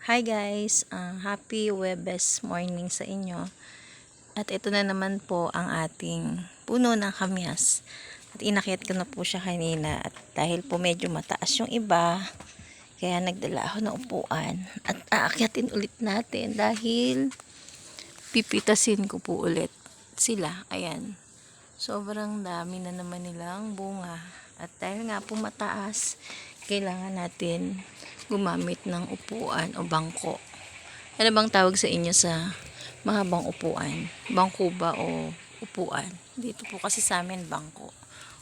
Hi guys, happy Webes morning sa inyo. At ito na naman po ang ating puno ng kamyas. At inakyat ko na po siya kanina at dahil po medyo mataas yung iba, kaya nagdala ako ng upuan at aakyatin ulit natin dahil pipitasin ko po ulit sila. Ayan, sobrang dami na naman nilang bunga at dahil nga po mataas, kailangan natin gumamit ng upuan o bangko. Ano bang tawag sa inyo sa mahabang upuan? Bangko ba o upuan? Dito po kasi sa amin bangko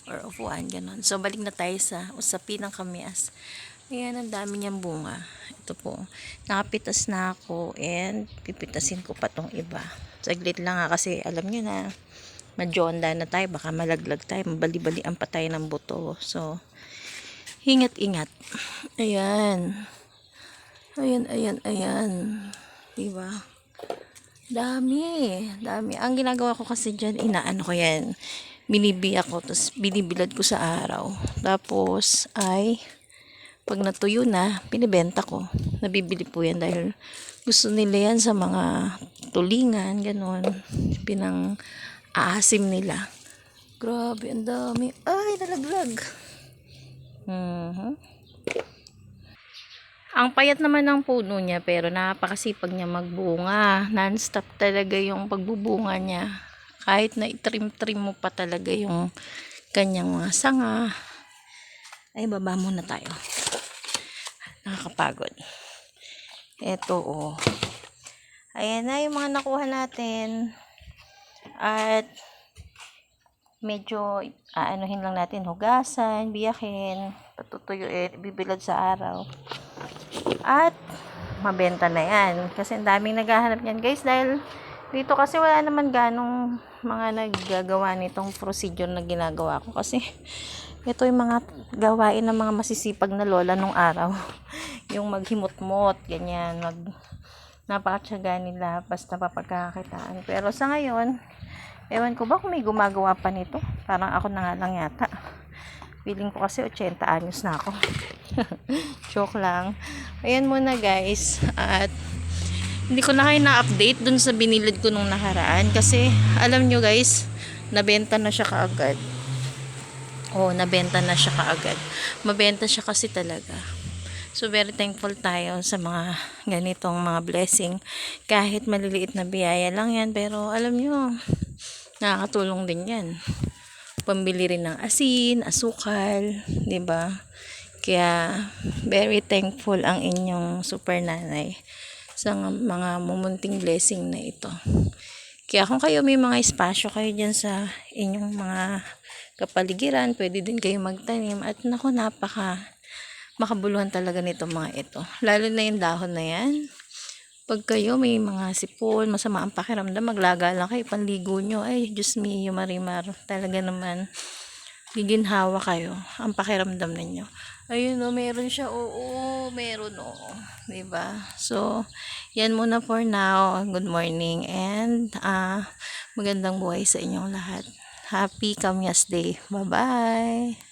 or upuan, ganon. So balik na tayo sa usapin ng kamyas. Ayan, ang dami niyang bunga. Ito po, nakapitas na ako and pipitasin ko pa tong iba. Saglit lang kasi alam niyo na madjonda na tayo, baka malaglag tayo, mabali-balian pa tayo ng buto. So ingat-ingat. Ayan. Ayan. Diba? Dami. Ang ginagawa ko kasi dyan, inaano ko yan. Binibiyak ko, tapos binibilad ko sa araw. Tapos, pag natuyo na, pinibenta ko. Nabibili po yan dahil gusto nila yan sa mga tulingan, ganon. Pinang-aasim nila. Grabe, ang dami. Ay, nalaglag. Ang payat naman ng puno niya pero napakasipag niya magbunga. Non-stop talaga yung pagbubunga niya. Kahit na itrim-trim mo pa talaga yung kanyang mga sanga. Ay, baba muna tayo. Nakakapagod. Eto Ayan na yung mga nakuha natin. At medyo aanuhin lang natin, hugasan, biyakin, patutuyuin, bibilad sa araw. At mabenta na yan. Kasi ang daming naghahanap yan guys. Dahil dito kasi wala naman ganong mga naggagawa nitong procedure na ginagawa ko. Kasi ito yung mga gawain ng mga masisipag na lola nung araw. Yung maghimot-mot, ganyan. Napakatsaga nila basta papagkakakitaan. Pero sa ngayon, ewan ko ba kung may gumagawa pa nito. Parang ako na nga lang yata. Feeling ko kasi 80 anyos na ako. Joke lang. Ayan muna guys. At hindi ko na kayo na-update dun sa binilid ko nung nakaraan. Kasi alam nyo guys, nabenta na siya kaagad. Nabenta na siya kaagad. Mabenta siya kasi talaga. So very thankful tayo sa mga ganitong mga blessing. Kahit maliliit na biyaya lang yan. Pero alam nyo, nakakatulong din yan. Pambili rin ng asin, asukal, 'di ba? Kaya very thankful ang inyong super nanay sa mga mumunting blessing na ito. Kaya kung kayo may mga espasyo kayo diyan sa inyong mga kapaligiran, pwede din kayo magtanim at makabuluhan talaga nito mga ito. Lalo na yung dahon na yan. Pag kayo may mga sipon, masama ang pakiramdam, maglaga lang kayo, panligo nyo, ay Diyos mio marimar, talaga naman giginhawa kayo ang pakiramdam ninyo. Ayun meron siya, meron diba? So yan muna for now. Good morning and magandang buhay sa inyong lahat. Happy Kamyas Day. Bye bye.